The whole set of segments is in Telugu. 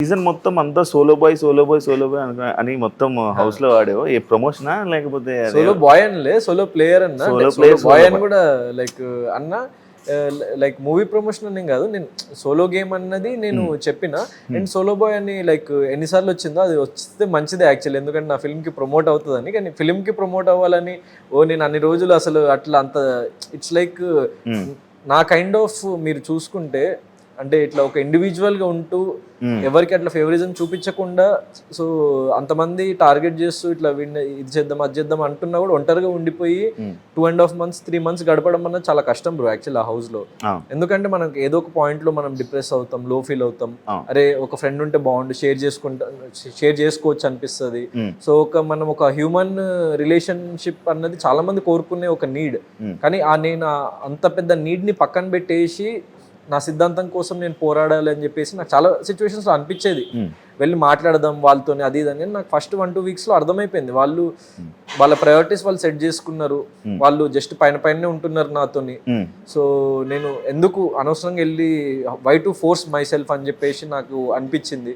సీజన్ మొత్తం అంతా సోలో బాయ్ అని మొత్తం హౌస్ లో వాడేవో ఏ ప్రమోషనా లేకపోతే సోలో బాయ్ అనలే, సోలో ప్లేయర్ అన్న. సోలో బాయ్ అని కూడా లైక్ అన్న, లైక్ మూవీ ప్రమోషన్ అని కాదు, నేను సోలో గేమ్ అన్నది నేను చెప్పిన. అండ్ సోలో బాయ్ అని లైక్ ఎన్నిసార్లు వచ్చిందో అది వస్తే మంచిదే యాక్చువల్లీ, ఎందుకంటే నా ఫిల్మ్కి ప్రమోట్ అవుతుందని. కానీ ఫిల్మ్కి ప్రమోట్ అవ్వాలని నేను అన్ని రోజులు అసలు అట్లా అంత ఇట్స్ లైక్ నా కైండ్ ఆఫ్ మీరు చూసుకుంటే అంటే ఇట్లా ఒక ఇండివిజువల్గా ఉంటూ ఎవరికి అట్లా ఫేవరిజం చూపించకుండా, సో అంతమంది టార్గెట్ చేస్తూ ఇట్లా ఇది చేద్దాం అది చేద్దాం అంటున్నా కూడా ఒంటరిగా ఉండిపోయి 2.5 months 3 months గడపడం అన్నది చాలా కష్టం బ్రో యాక్చువల్లీ ఆ హౌస్ లో. ఎందుకంటే మనకి ఏదో ఒక పాయింట్ లో మనం డిప్రెస్ అవుతాం, లో ఫీల్ అవుతాం, అరే ఒక ఫ్రెండ్ ఉంటే బాగుండు, షేర్ చేసుకోవచ్చు అనిపిస్తుంది. సో మనం ఒక హ్యూమన్ రిలేషన్షిప్ అన్నది చాలా మంది కోరుకునే ఒక నీడ్. కానీ నేను అంత పెద్ద నీడ్ ని పక్కన పెట్టేసి నా సిద్ధాంతం కోసం నేను పోరాడాలి అని చెప్పేసి నాకు చాలా సిచ్యువేషన్స్లో అనిపించేది. వెళ్ళి మాట్లాడదాం వాళ్ళతోనే అది ఇది అని. నాకు ఫస్ట్ 1-2 weeksలో అర్థమైపోయింది వాళ్ళు వాళ్ళ ప్రయారిటీస్ వాళ్ళు సెట్ చేసుకున్నారు, వాళ్ళు జస్ట్ పైన ఉంటున్నారు నాతోని. సో నేను ఎందుకు అనవసరంగా వెళ్ళి why to force myself అని చెప్పేసి నాకు అనిపించింది.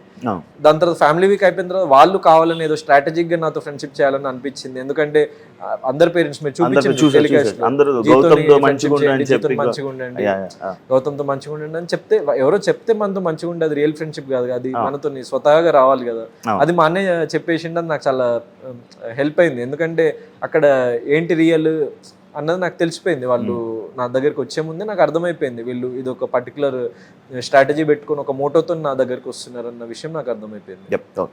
దాని తర్వాత ఫ్యామిలీ వీక్ అయిపోయిన తర్వాత వాళ్ళు కావాలని ఏదో స్ట్రాటజిక్ గా నాతో ఫ్రెండ్షిప్ చేయాలని అనిపించింది. ఎందుకంటే అందరి పేరెంట్స్ మీరు గౌతమ్తో మంచిగా ఉండండి అని చెప్తే, ఎవరో చెప్తే మనతో మంచిగా ఉండే, అది రియల్ ఫ్రెండ్షిప్ కాదు, అది మనతో స్వతహాగా రావాలి కదా. అది మా అన్నయ్య చెప్పేసిండు, అది నాకు చాలా హెల్ప్ అయింది. ఎందుకంటే అక్కడ ఏంటి రియల్ అన్నది నాకు తెలిసిపోయింది. వాళ్ళు నా దగ్గరికి వచ్చే ముందే నాకు అర్థమైపోయింది వీళ్ళు ఇది ఒక పర్టికులర్ స్ట్రాటజీ పెట్టుకుని ఒక మోటోతో నా దగ్గరికి వస్తున్నారు అన్న విషయం నాకు అర్థమైపోయింది. చెప్తావు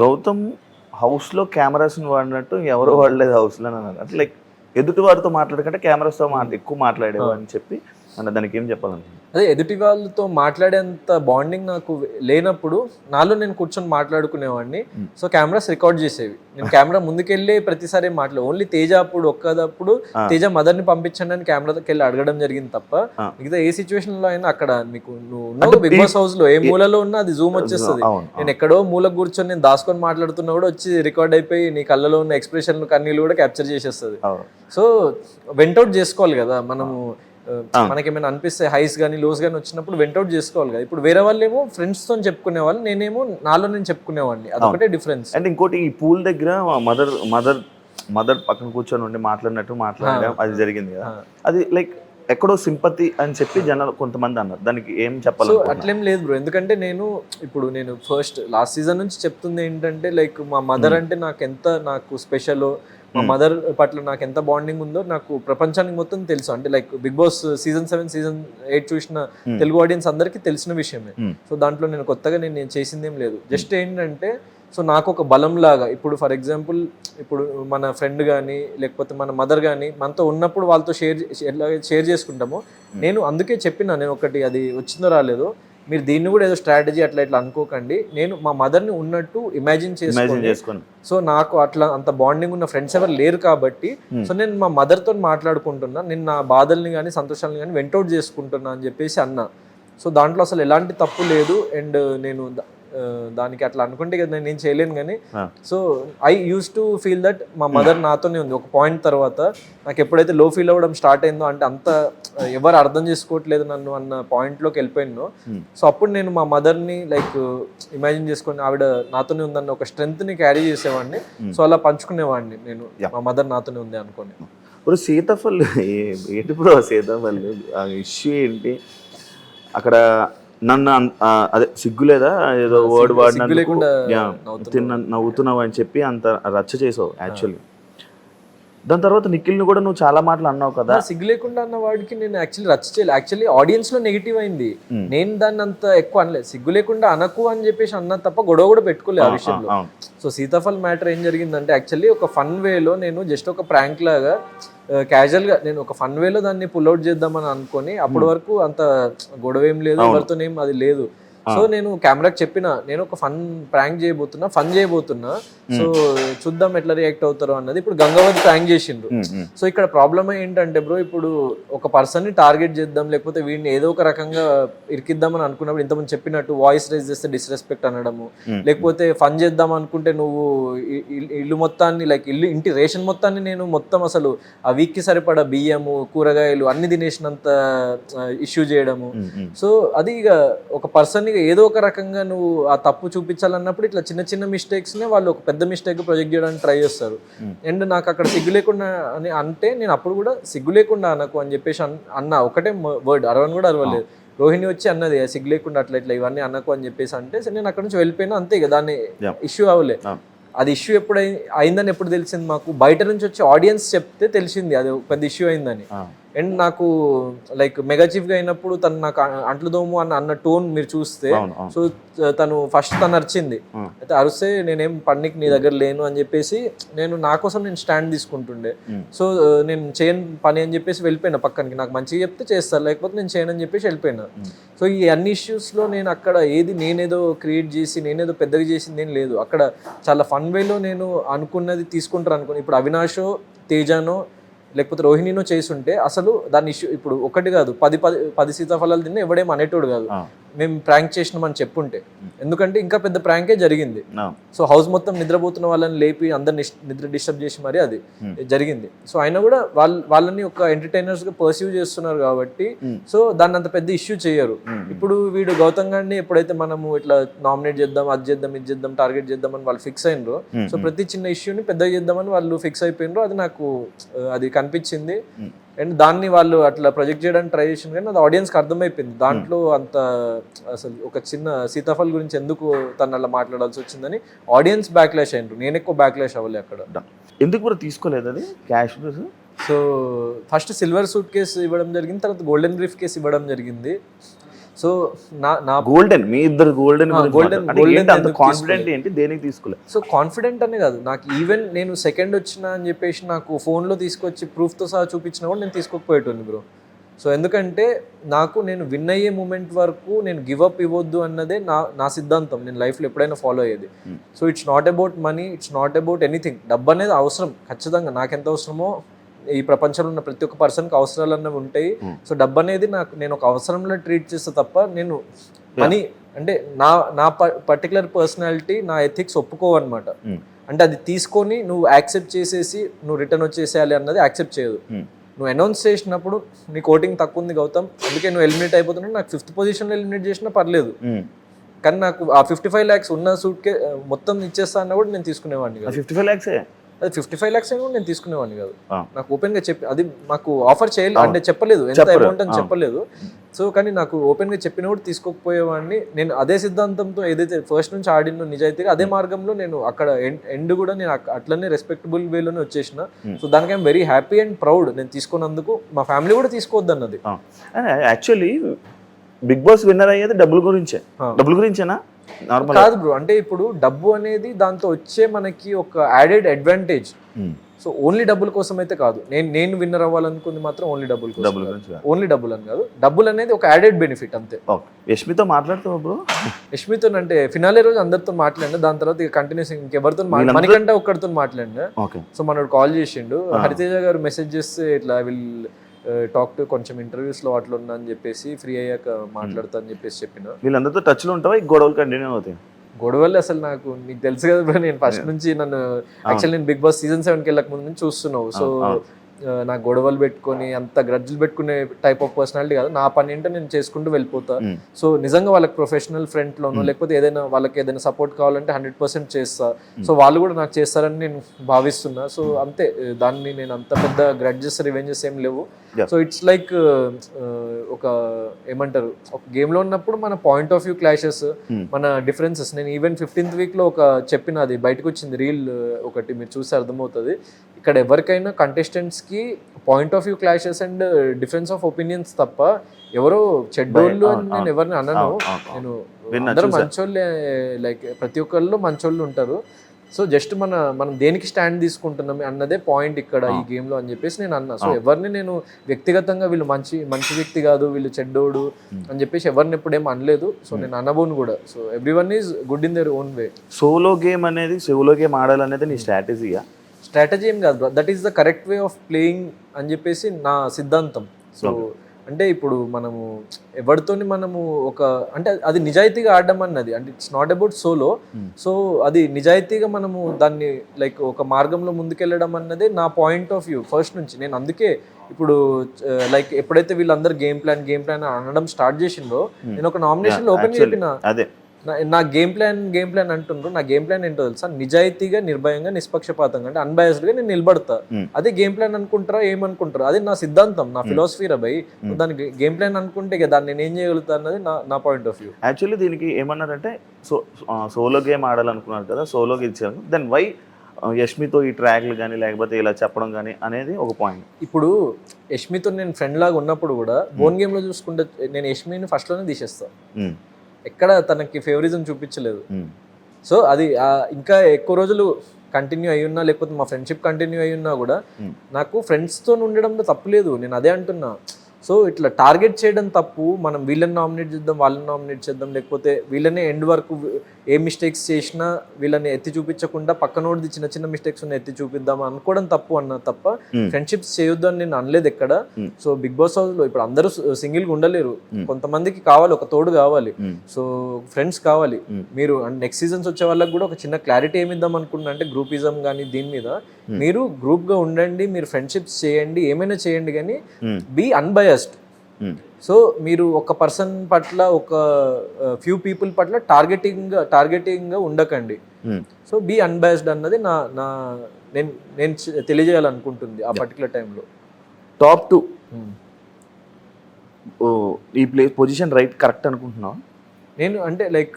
గౌతమ్ హౌస్లో కెమెరాస్ని వాడినట్టు ఎవరు వాడలేదు హౌస్లో అన్నారు. అంటే లైక్ ఎదుటి వారితో మాట్లాడకంటే కెమెరాస్తో ఎక్కువ మాట్లాడేవా అని చెప్పి అన్న దానికి ఏం చెప్పాలంటే, అదే ఎదుటి వాళ్ళతో మాట్లాడేంత బాండింగ్ నాకు లేనప్పుడు నాలో నేను కూర్చొని మాట్లాడుకునేవాడిని. సో కెమెరాస్ రికార్డ్ చేసేవి, నేను కెమెరా ముందుకెళ్ళి ప్రతిసారి ఓన్లీ తేజ అప్పుడు ఒక్కదప్పుడు తేజ మదర్ని పంపించండి అని కెమెరాకి వెళ్ళి అడగడం జరిగింది తప్ప మిగతా ఏ సిచ్యువేషన్ లో అయినా అక్కడ నువ్వు బిగ్ బాస్ హౌస్ లో ఏ మూలలో ఉన్నా అది జూమ్ వచ్చేస్తుంది. నేను ఎక్కడో మూలకు కూర్చొని నేను దాచుకొని మాట్లాడుతున్నా కూడా వచ్చి రికార్డ్ అయిపోయి నీ కళ్ళలో ఉన్న ఎక్స్ప్రెషన్లు కన్నీళ్ళు కూడా క్యాప్చర్ చేసేస్తుంది. సో వెంటౌట్ చేసుకోవాలి కదా మనము, మనకేమైనా అనిపిస్తే హైస్ కానీ లోస్ కానీ వచ్చినప్పుడు వెంటౌట్ చేసుకోవాలి కదా. ఇప్పుడు వేరే వాళ్ళు ఏమో ఫ్రెండ్స్ తో చెప్పుకునే వాళ్ళు, నేనేమో నాలో నేను చెప్పుకునేవాడిని, అదొకటే డిఫరెన్స్. అండ్ ఇంకోటి ఈ పూల్ దగ్గర మదర్ పక్కన కూర్చొని ఉండి మాట్లాడడం అది జరిగింది కదా, అది లైక్ ఎక్కడో సింపతి అని చెప్పి జనాలు కొంతమంది అన్నారు, దానికి ఏం చెప్పాలి? సో అట్లేం లేదు బ్రో, ఎందుకంటే నేను ఫస్ట్ లాస్ట్ సీజన్ నుంచి చెప్తుంది ఏంటంటే లైక్ మా మదర్ అంటే నాకు స్పెషల్, మా మదర్ పట్ల నాకు ఎంత బాండింగ్ ఉందో నాకు ప్రపంచానికి మొత్తం తెలుసు. అంటే like big boss season 7 season 8 చూసిన తెలుగు ఆడియన్స్ అందరికీ తెలిసిన విషయమే. సో దాంట్లో నేను కొత్తగా నేను చేసింది ఏం లేదు. జస్ట్ ఏంటంటే సో నాకు ఒక బలం లాగా, ఇప్పుడు ఫర్ ఎగ్జాంపుల్ ఇప్పుడు మన ఫ్రెండ్ కానీ లేకపోతే మన మదర్ కానీ మనతో ఉన్నప్పుడు వాళ్ళతో షేర్ చేసుకుంటాము. నేను అందుకే చెప్పిన, నేను ఒకటి అది వచ్చిందో రాలేదో మీరు దీన్ని కూడా ఏదో స్ట్రాటజీ అట్లా ఇట్లా అనుకోకండి, నేను మా మదర్ని ఉన్నట్టు ఇమాజిన్ చేసుకోండి. సో నాకు అట్లా అంత బాండింగ్ ఉన్న ఫ్రెండ్స్ ఎవరు లేరు కాబట్టి సో నేను మా మదర్తో మాట్లాడుకుంటున్నా, నేను నా బాధల్ని కానీ సంతోషాలను కానీ వెంటౌట్ చేసుకుంటున్నా అని చెప్పేసి అన్నా. సో దాంట్లో అసలు ఎలాంటి తప్పు లేదు. అండ్ నేను దానికి అట్లా అనుకుంటే కదా నేను చేయలేను. కానీ so I use to feel that మా మదర్ నాతోనే ఉంది. ఒక పాయింట్ తర్వాత నాకు ఎప్పుడైతే లో ఫీల్ అవ్వడం స్టార్ట్ అయిందో, అంటే అంత ఎవరు అర్థం చేసుకోవట్లేదు నన్ను అన్న పాయింట్లోకి వెళ్ళిపోయినో, సో అప్పుడు నేను మా మదర్ని లైక్ ఇమాజిన్ చేసుకొని ఆవిడ నాతోనే ఉందన్న ఒక స్ట్రెంగ్త్ని క్యారీ చేసేవాడిని. సో అలా పంచుకునేవాడిని నేను, మా మదర్ నాతోనే ఉంది అనుకోని. ఇప్పుడు సీతాఫల్ ఏంటి బ్రో, సీతాఫల్ ఇష్యూ ఏంటి అక్కడ? నన్ను అదే సిగ్గులేదా ఏదో వర్డ్ వాడినందుకు నవ్వుతున్నావు అని చెప్పి అంత రచ్చ చేసావు యాక్చువల్లీ. దాని తర్వాత నిఖిల్ని కూడా నువ్వు చాలా మాటలు అన్నావు కదా. సిగ్గు లేకుండా అన్న వాడికి నేను యాక్చువల్లీ రచ్చ చేయలేదు. యాక్చువల్లీ ఆడియన్స్ లో నెగిటివ్ అయింది, నేను దాన్ని అంత ఎక్కువ అనలేదు. సిగ్గు లేకుండా అనకు అని చెప్పేసి అన్నా తప్ప గొడవ కూడా పెట్టుకోలేదు ఆ విషయంలో. సో సీతాఫల్ మ్యాటర్ ఏం జరిగిందంటే యాక్చువల్లీ ఒక ఫన్ వేలో నేను జస్ట్ ఒక ప్రాంక్ లాగా క్యాజువల్గా నేను ఒక ఫన్ వేలో దాన్ని పుల్అవుట్ చేద్దామని అనుకొని అప్పటి వరకు అంత గొడవ ఏం లేదు, ఎవరితోనేం అది లేదు. సో నేను కెమెరాకి చెప్పిన, నేను ఒక ఫన్ చేయబోతున్నా, సో చూద్దాం ఎట్లా రియాక్ట్ అవుతారో అన్నది. ఇప్పుడు గంగావతి ప్రాంక్ చేసిండ్రు. సో ఇక్కడ ప్రాబ్లమ్ ఏంటంటే బ్రో, ఇప్పుడు ఒక పర్సన్ ని టార్గెట్ చేద్దాం లేకపోతే వీడిని ఏదో ఒక రకంగా ఇరికిద్దామని అనుకున్నప్పుడు ఇంతమంది చెప్పినట్టు వాయిస్ రైజ్ చేస్తే డిస్రెస్పెక్ట్ అనడము, లేకపోతే ఫన్ చేద్దాం అనుకుంటే నువ్వు ఇల్లు మొత్తాన్ని లైక్ ఇంటి రేషన్ మొత్తాన్ని నేను మొత్తం అసలు ఆ వీక్ కి సరిపడా బియ్యము కూరగాయలు అన్ని తినేసినంత ఇష్యూ చేయడము. సో అది ఇక ఒక పర్సన్ డెఫినెట్గా ఏదో ఒక రకంగా నువ్వు ఆ తప్పు చూపించాలన్నప్పుడు ఇట్లా చిన్న చిన్న మిస్టేక్స్నే వాళ్ళు ఒక పెద్ద మిస్టేక్ ప్రొజెక్ట్ చేయడానికి ట్రై చేస్తారు. అండ్ నాకు అక్కడ సిగ్గు లేకుండా అని అంటే నేను అప్పుడు కూడా సిగ్గు లేకుండా అనకు అని చెప్పేసి అన్న ఒకటే వర్డ్ అరవని కూడా అరవలేదు. రోహిణి వచ్చి అన్నది సిగ్గు లేకుండా అట్లా ఇట్లా ఇవన్నీ అనకు అని చెప్పేసి అంటే నేను అక్కడ నుంచి వెళ్ళిపోయినా అంతే ఇక దాన్ని ఇష్యూ అవ్వలే. అది ఇష్యూ ఎప్పుడు అయిందని ఎప్పుడు తెలిసింది మాకు, బయట నుంచి వచ్చి ఆడియన్స్ చెప్తే తెలిసింది అది పెద్ద ఇష్యూ అయిందని. అండ్ నాకు లైక్ మెగా చీఫ్గా అయినప్పుడు తను నాకు అంట్లు దోము అన్న టోన్ మీరు చూస్తే, సో తను ఫస్ట్ తను అరిచింది, అయితే అరిస్తే నేనేం పన్నికి నీ దగ్గర లేను అని చెప్పేసి నేను నా కోసం నేను స్టాండ్ తీసుకుంటుండే. సో నేను చేయను పని అని చెప్పేసి వెళ్ళిపోయినా పక్కనకి, నాకు మంచిగా చెప్తే చేస్తాను లేకపోతే నేను చేయను అని చెప్పేసి వెళ్ళిపోయినా. సో ఈ అన్ని ఇష్యూస్లో నేను అక్కడ ఏది నేనేదో క్రియేట్ చేసి నేనేదో పెద్దగా చేసింది ఏం లేదు. అక్కడ చాలా ఫన్ వేలో నేను అనుకున్నది తీసుకుంటారు అనుకుని, ఇప్పుడు అవినాషో తేజానో లేకపోతే రోహిణినో చేసుంటే అసలు దాని ఇష్యూ ఇప్పుడు ఒకటి కాదు 10 సీతాఫలాలు తిన్నా ఎవడేం అనేటోడు కాదు మేము ప్రాంక్ చేసినామని చెప్పుంటే. ఎందుకంటే ఇంకా పెద్ద ప్రాంకే జరిగింది. సో హౌస్ మొత్తం నిద్రపోతున్న వాళ్ళని లేపి అందరిని నిద్ర డిస్టర్బ్ చేసి మరి అది జరిగింది. సో అయినా కూడా వాళ్ళని ఒక ఎంటర్టైనర్స్ గా పర్సీవ్ చేస్తున్నారు కాబట్టి సో దాన్ని అంత పెద్ద ఇష్యూ చేయరు. ఇప్పుడు వీడు గౌతమ్ గారిని ఎప్పుడైతే మనము ఇట్లా నామినేట్ చేద్దాం, అది చేద్దాం, ఇది చేద్దాం, టార్గెట్ చేద్దాం అని వాళ్ళు ఫిక్స్ అయినరు. సో ప్రతి చిన్న ఇష్యూని పెద్దగా చేద్దామని వాళ్ళు ఫిక్స్ అయిపోయినరు. అది నాకు అది కనిపించింది. అండ్ దాన్ని వాళ్ళు అట్లా ప్రొజెక్ట్ చేయడానికి ట్రై చేసింది కానీ అది ఆడియన్స్కి అర్థమైపోయింది. దాంట్లో అంత అసలు ఒక చిన్న సీతాఫల్ గురించి ఎందుకు తను అలా మాట్లాడాల్సి వచ్చిందని ఆడియన్స్ బ్యాక్లాష్ అయినారు. నేను ఎక్కువ బ్యాక్లాష్ అవ్వలే అక్కడ. ఎందుకు కూడా తీసుకోలేదు అది cash? So first silver suit case ఇవ్వడం జరిగింది, తర్వాత గోల్డెన్ బ్రీఫ్ కేసు ఇవ్వడం జరిగింది. సో నా గోల్డెన్ మీ ఇద్దరు గోల్డెన్ అంత కాన్ఫిడెంట్ ఏంటి, దేనికి తీసుకోలేదు? సో కాన్ఫిడెంట్ అనే కాదు, నాకు ఈవెన్ నేను సెకండ్ వచ్చిన అని చెప్పేసి నాకు ఫోన్లో తీసుకొచ్చి ప్రూఫ్తో సహా చూపించినా కూడా నేను తీసుకోకపోయేటోని బ్రో. సో ఎందుకంటే నేను విన్ అయ్యే మూమెంట్ వరకు నేను గివ్ అప్ ఇవ్వద్దు అన్నదే నా సిద్ధాంతం, నేను లైఫ్లో ఎప్పుడైనా ఫాలో అయ్యేది. So it's not about money, it's not about anything. డబ్బు అనేది అవసరం ఖచ్చితంగా, నాకు ఎంత అవసరమో ఈ ప్రపంచంలో ఉన్న ప్రతి ఒక్క పర్సన్కి అవసరాలు అన్నవి ఉంటాయి. సో డబ్బు అనేది నేను ఒక అవసరంలో ట్రీట్ చేస్తే తప్ప నేను మనీ అంటే నా పర్టికులర్ పర్సనాలిటీ, నా ఎథిక్స్ ఒప్పుకోవన్నమాట. అంటే అది తీసుకొని నువ్వు యాక్సెప్ట్ చేసేసి నువ్వు రిటర్న్ వచ్చేసేయాలి అన్నది యాక్సెప్ట్ చేయదు. నువ్వు అనౌన్స్ చేసినప్పుడు నీ కోటింగ్ తక్కువ ఉంది గౌతమ్, అందుకే నువ్వు ఎలిమినేట్ అయిపోతున్నావు, నాకు 5th పొజిషన్లో ఎలిమినేట్ చేసినా పర్లేదు, కానీ నాకు ఆ 55 lakhs ఉన్న సూట్కే మొత్తం ఇచ్చేస్తా అన్న కూడా నేను తీసుకునేవాడిని కాదు. 55 lakhs అది 55 lakhs అయినా కూడా నేను తీసుకునేవాడిని కాదు. నాకు ఓపెన్గా చెప్పి అది మాకు ఆఫర్ చేయలేదు అంటే చెప్పలేదు ఎంత అమౌంట్ అని చెప్పలేదు. సో కానీ నాకు ఓపెన్గా చెప్పిన కూడా తీసుకోకపోయేవాడిని. నేను అదే సిద్ధాంతంతో ఏదైతే ఫస్ట్ నుంచి ఆడినో నిజాయితీగా అదే మార్గంలో నేను అక్కడ ఎండ్ కూడా నేను అట్లనే రెస్పెక్టబుల్ వేలోనే వచ్చేసిన. సో దానికి I'm very happy and proud నేను తీసుకున్నందుకు. మా ఫ్యామిలీ కూడా తీసుకోవద్దు అన్నది. యాక్చువల్లీ బిగ్ బాస్ విన్నర్ అయ్యేది డబ్బుల గురించేనా? కాదు బ్రో, అంటే ఇప్పుడు డబ్బు అనేది దాంతో వచ్చే మనకి ఒక యాడెడ్ అడ్వాంటేజ్. సో ఓన్లీ డబ్బుల కోసం అయితే కాదు, నేను విన్నర్ అవ్వాలనుకుంది మాత్రం ఓన్లీ డబ్బుల కోసం, ఓన్లీ డబ్బులు అని కాదు, డబ్బులు అనేది ఒక యాడెడ్ బెనిఫిట్ అంతే. యష్మితో మాట్లాడుతావు బ్రో? యష్మితో అంటే ఫినాలే రోజు అందరితో మాట్లాడినా, దాని తర్వాత ఇక కంటిన్యూస్ ఇంకెవరితో మనకంటే ఒక్కడితో మాట్లాడినా. సో మనోడు కాల్ చేసిండు, హరితేజ గారు మెసేజ్ చేస్తే ఇట్లా టాక్ టు కొంచెం ఇంటర్వ్యూస్లో అట్లా ఉన్నా అని చెప్పేసి ఫ్రీ అయ్యాక మాట్లాడతా అని చెప్పేసి చెప్పిన. వీళ్ళందరితో టచ్లో ఉంటావా? ఈ గొడవలు కంటిన్యూ అవుతాయి? గొడవలు అసలు నాకు నీకు తెలుసు కదా బ్రో, నేను ఫస్ట్ నుంచి నన్ను యాక్చువల్లీ నేను బిగ్ బాస్ సీజన్ 7కి వెళ్ళక ముందు నుంచి చూస్తున్నావు. సో నాకు గొడవలు పెట్టుకొని అంత గ్రడ్జులు పెట్టుకునే టైప్ ఆఫ్ పర్సనాలిటీ కాదు. నా పని ఏంటో నేను చేసుకుంటూ వెళ్ళిపోతా. సో నిజంగా వాళ్ళకి ప్రొఫెషనల్ ఫ్రంట్లోనో లేకపోతే వాళ్ళకి ఏదైనా సపోర్ట్ కావాలంటే 100% చేస్తా. సో వాళ్ళు కూడా నాకు చేస్తారని నేను భావిస్తున్నా. సో అంతే, దాన్ని నేను అంత పెద్ద గ్రడ్జెస్ రివెంజెస్ ఏం లేవు. సో ఇట్స్ లైక్ ఒక ఏమంటారు, ఒక గేమ్లో ఉన్నప్పుడు మన పాయింట్ ఆఫ్ వ్యూ క్లాషెస్, మన డిఫరెన్సెస్. నేను ఈవెన్ 15th వీక్లో ఒక చెప్పిన, అది బయటకు వచ్చింది రీల్ ఒకటి, మీరు చూస్తే అర్థమవుతుంది. ఇక్కడ ఎవరికైనా కంటెస్టెంట్స్కి point of view clashes and difference of opinions తప్ప ఎవరో చెడ్డోళ్ళు అని నేను ఎవరిని అనను. నేను అందరూ మంచోళ్ళే, లైక్ ప్రతి ఒక్కళ్ళు మంచోళ్ళు ఉంటారు. సో జస్ట్ మనం దేనికి స్టాండ్ తీసుకుంటున్నాం అన్నదే పాయింట్ ఇక్కడ ఈ గేమ్లో అని చెప్పేసి నేను అన్నా. సో ఎవరిని నేను వ్యక్తిగతంగా వీళ్ళు మంచి వ్యక్తి కాదు, వీళ్ళు చెడ్డోడు అని చెప్పేసి ఎవరిని ఎప్పుడేం అనలేదు. సో నేను అనబోను కూడా. So everyone is good in their own way. Solo game ఆడాలనేది నీ స్ట్రాటజీ ఏం కాదు bro, that is the correct way of playing అని చెప్పేసి నా సిద్ధాంతం. సో అంటే ఇప్పుడు మనము ఎవరితోని మనము అంటే అది నిజాయితీగా ఆడడం అన్నది, అంటే it's not about solo. So అది నిజాయితీగా మనము దాన్ని లైక్ ఒక మార్గంలో ముందుకెళ్ళడం అన్నదే నా పాయింట్ ఆఫ్ వ్యూ ఫస్ట్ నుంచి. నేను అందుకే ఇప్పుడు లైక్ ఎప్పుడైతే వీళ్ళందరూ గేమ్ ప్లాన్ అనడం స్టార్ట్ చేసిందో నేను ఒక నామినేషన్ ఓపెన్ చెప్పిన అదే నా గేమ్ ప్లాన్ అంటుండ్రు. నా గేమ్ ప్లాన్ ఏంటో తెలుసా, నిజాయితీగా, నిర్భయంగా, నిష్పక్షపాతంగా అంటే అన్బయాస్డ్ గా నేను నిలబడతా. అదే గేమ్ ప్లాన్ అనుకుంటారా ఏమనుకుంటారా, అది నా సిద్ధాంతం, నా ఫిలాసఫీ రా భయ్. దానికి గేమ్ ప్లాన్ అనుకుంటే దాన్ని నేను ఏం చేయగలుగుతా అన్నది నా పాయింట్ ఆఫ్ వ్యూ. యాక్చువల్లీ దీనికి ఏమన్నారంటే సోలో గేమ్ ఆడాలనుకున్నారు కదా, సోలోకి ఇచ్చారు, దెన్ వై యష్మితో ఈ ట్రాక్లు కానీ లేకపోతే ఇలా చెప్పడం కానీ అనేది ఒక పాయింట్. ఇప్పుడు యష్మితో నేను ఫ్రెండ్ లాగా ఉన్నప్పుడు కూడా బోన్ గేమ్ లో చూసుకుంటే నేను యష్మిని ఫస్ట్ లోనే తీసేస్తా, ఎక్కడ తనకి ఫేవరిజం చూపించలేదు. సో అది ఇంకా ఎక్కువ రోజులు కంటిన్యూ అయ్యి ఉన్నా లేకపోతే మా ఫ్రెండ్షిప్ కంటిన్యూ అయ్యి ఉన్నా కూడా నాకు ఫ్రెండ్స్తో ఉండడంలో తప్పు లేదు, నేను అదే అంటున్నా. సో ఇట్లా టార్గెట్ చేయడం తప్పు. మనం వీళ్ళని నామినేట్ చేద్దాం, వాళ్ళని నామినేట్ చేద్దాం, లేకపోతే వీళ్ళని ఎండ్ వరకు ఏ మిస్టేక్స్ చేసినా వీళ్ళని ఎత్తి చూపించకుండా పక్కనోడిది చిన్న చిన్న మిస్టేక్స్ ఉన్న ఎత్తి చూపిద్దాం అనుకోవడం తప్పు అన్న తప్ప ఫ్రెండ్షిప్స్ చేయొద్దు అని నేను అనలేదు ఎక్కడ. సో బిగ్ బాస్ హౌస్ లో ఇప్పుడు అందరూ సింగిల్ గా ఉండలేరు, కొంతమందికి కావాలి, ఒక తోడు కావాలి, సో ఫ్రెండ్స్ కావాలి. మీరు నెక్స్ట్ సీజన్స్ వచ్చే వాళ్ళకి కూడా ఒక చిన్న క్లారిటీ ఏమిద్దాం అనుకున్నా అంటే గ్రూపిజం కానీ దీని మీద మీరు గ్రూప్ గా ఉండండి, మీరు ఫ్రెండ్షిప్స్ చేయండి, ఏమైనా చేయండి, కానీ బీ అన్బయాస్డ్. సో మీరు ఒక పర్సన్ పట్ల, ఒక ఫ్యూ పీపుల్ పట్ల టార్గెటింగ్ గా ఉండకండి. సో బీ అన్బయాస్డ్ అన్నది నేను తెలియజేయాలనుకుంటుంది ఆ పర్టికులర్ టైంలో. టాప్ 2 ఈ పొజిషన్ రైట్ కరెక్ట్ అనుకుంటున్నావా? నేను అంటే like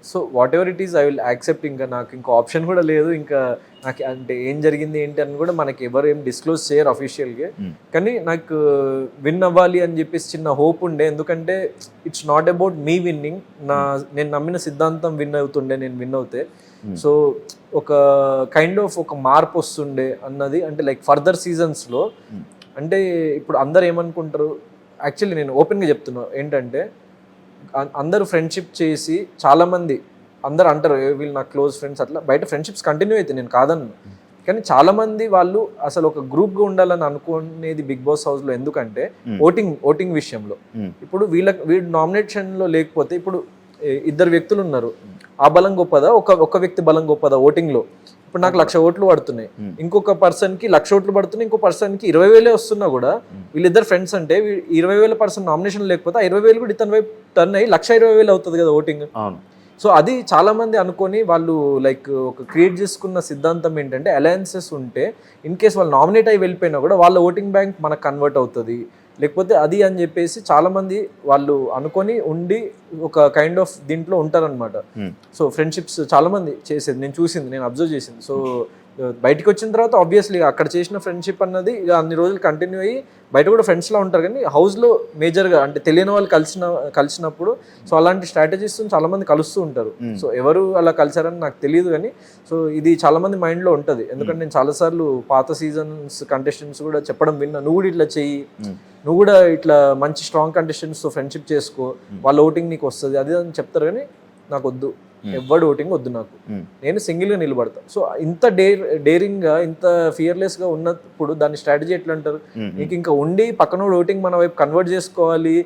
so what ever it is I will accept. ఇంకా నాకు ఇంకో ఆప్షన్ కూడా లేదు. ఇంకా నాకు అంటే ఏం జరిగింది ఏంటి అని కూడా మనకి ఎవరు ఏం డిస్క్లోజ్ చేయరు అఫీషియల్గా. కానీ నాకు విన్ అవ్వాలి అని చెప్పేసి చిన్న హోప్ ఉండే, ఎందుకంటే it's not about me winnowing. నేను నమ్మిన సిద్ధాంతం విన్ అవుతుండే, నేను విన్ అవుతే. సో ఒక కైండ్ ఆఫ్ ఒక మార్పు వస్తుండే అన్నది, అంటే లైక్ ఫర్దర్ సీజన్స్లో. అంటే ఇప్పుడు అందరు ఏమనుకుంటారు, యాక్చువల్లీ నేను ఓపెన్గా చెప్తున్నా ఏంటంటే, అందరూ ఫ్రెండ్షిప్ చేసి చాలామంది అందరు అంటారు వీళ్ళు నా క్లోజ్ ఫ్రెండ్స్, అట్లా బయట ఫ్రెండ్షిప్స్ కంటిన్యూ అయితే నేను కాదన్ను. కానీ చాలామంది వాళ్ళు అసలు ఒక గ్రూప్గా ఉండాలని అనుకునేది బిగ్ బాస్ హౌస్లో. ఎందుకంటే ఓటింగ్ విషయంలో ఇప్పుడు వీళ్ళ నామినేషన్లో లేకపోతే ఇప్పుడు 2 వ్యక్తులు ఉన్నారు, ఆ బలం గొప్పదా, ఒక వ్యక్తి బలం గొప్పదా ఓటింగ్లో? ఇప్పుడు నాకు 1,00,000 ఓట్లు పడుతున్నాయి, ఇంకొక పర్సన్కి 1,00,000 ఓట్లు పడుతున్నాయి, ఇంకో పర్సన్కి 20,000 వస్తున్నా కూడా వీళ్ళిద్దరు ఫ్రెండ్స్ అంటే 20,000 పర్సన్ నామినేషన్ లేకపోతే 20,000 కూడా ఇతని వైపు టర్న్ అయ్యి 1,20,000 అవుతుంది కదా ఓటింగ్. సో అది చాలా మంది అనుకొని వాళ్ళు లైక్ ఒక క్రియేట్ చేసుకున్న సిద్ధాంతం ఏంటంటే, అలయన్సెస్ ఉంటే ఇన్ కేస్ వాళ్ళు నామినేట్ అయ్యి వెళ్ళిపోయినా కూడా వాళ్ళ ఓటింగ్ బ్యాంక్ మనకు కన్వర్ట్ అవుతుంది, లేకపోతే అది అని చెప్పేసి చాలా మంది వాళ్ళు అనుకొని ఉండి ఒక కైండ్ ఆఫ్ దీంట్లో ఉంటారనమాట. సో ఫ్రెండ్షిప్స్ చాలా మంది చేసేది నేను చూసింది, నేను అబ్జర్వ్ చేసింది. సో బయటకు వచ్చిన తర్వాత ఆబ్వియస్లీ అక్కడ చేసిన ఫ్రెండ్షిప్ అన్నది ఇక అన్ని రోజులు కంటిన్యూ అయ్యి బయట కూడా ఫ్రెండ్స్లా ఉంటారు. కానీ హౌస్లో మేజర్గా అంటే తెలియని వాళ్ళు కలిసినప్పుడు సో అలాంటి స్ట్రాటజీస్ చాలా మంది కలుస్తూ ఉంటారు. సో ఎవరు అలా కలిసారని నాకు తెలియదు, కానీ సో ఇది చాలా మంది మైండ్లో ఉంటుంది. ఎందుకంటే నేను చాలాసార్లు పాత సీజన్స్ కంటెస్టెంట్స్ కూడా చెప్పడం విన్నా, నువ్వు కూడా ఇట్లా చెయ్యి, నువ్వు కూడా ఇట్లా మంచి స్ట్రాంగ్ కంటెస్టెంట్స్తో ఫ్రెండ్షిప్ చేసుకో, వాళ్ళ ఓటింగ్ నీకు వస్తుంది అది అని చెప్తారు. కానీ నాకు వద్దు, ఎవరి ఓటింగ్ వద్దు నాకు, నేను సింగిల్గా నిలబడతా. సో ఇంత డేరింగ్గా ఇంత ఫియర్లెస్గా ఉన్నప్పుడు దాని స్ట్రాటజీ ఎట్లా అంటారు? నీకు ఇంకా ఉండి పక్కనోడు ఓటింగ్ మన వైపు కన్వర్ట్ చేసుకోవాలి,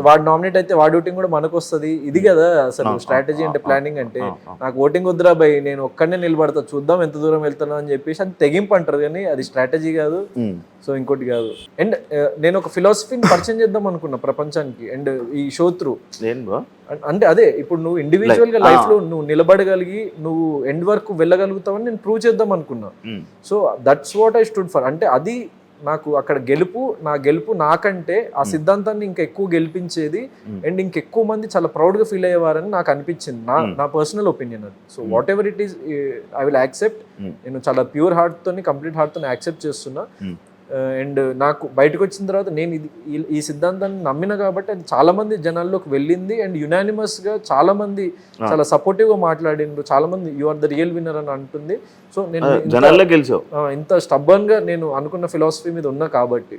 వాడు నామినేట్ అయితే వాడి ఓటింగ్ కూడా మనకు వస్తుంది, ఇది కదా అసలు స్ట్రాటజీ అంటే, ప్లానింగ్ అంటే. నాకు ఓటింగ్ వద్దురా భయ్, నేను ఒక్కడనే నిలబడతా, చూద్దాం ఎంత దూరం వెళ్తున్నా అని చెప్పేసి అది తెగింపు అంటారు, కానీ అది స్ట్రాటజీ కాదు. సో ఇంకోటి కాదు. అండ్ నేను ఒక ఫిలాసఫీని పరిచయం చేద్దాం అనుకున్నా ప్రపంచానికి, అండ్ ఈ షో త్రూ. అంటే అదే ఇప్పుడు నువ్వు ఇండివిజువల్ గా లైఫ్ లో నువ్వు నిలబడగలిగి నువ్వు ఎండ్ వరకు వెళ్ళగలుగుతావని నేను ప్రూవ్ చేద్దాం అనుకున్నా. So that's what I stood for. అంటే అది నాకు అక్కడ గెలుపు నాకంటే ఆ సిద్ధాంతాన్ని ఇంకా ఎక్కువ గెలిపించేది, అండ్ ఇంకెక్కువ మంది చాలా ప్రౌడ్గా ఫీల్ అయ్యేవారని నాకు అనిపించింది, నా పర్సనల్ ఒపీనియన్ అది. So what ever it is I will accept. నేను చాలా ప్యూర్ హార్ట్తో, కంప్లీట్ హార్ట్తో యాక్సెప్ట్ చేస్తున్నా. అండ్ నాకు బయటకు వచ్చిన తర్వాత నేను ఈ సిద్ధాంతాన్ని నమ్మిన కాబట్టి అది చాలా మంది జనాల్లోకి వెళ్ళింది, అండ్ యునానిమస్ గా చాలా మంది చాలా సపోర్టివ్ గా మాట్లాడిండ్రు, చాలా మంది you are the real winner అని అంటుంది. సో నేను ఇంత స్టబ్బర్న్ గా నేను అనుకున్న ఫిలాసఫీ మీద ఉన్నా కాబట్టి.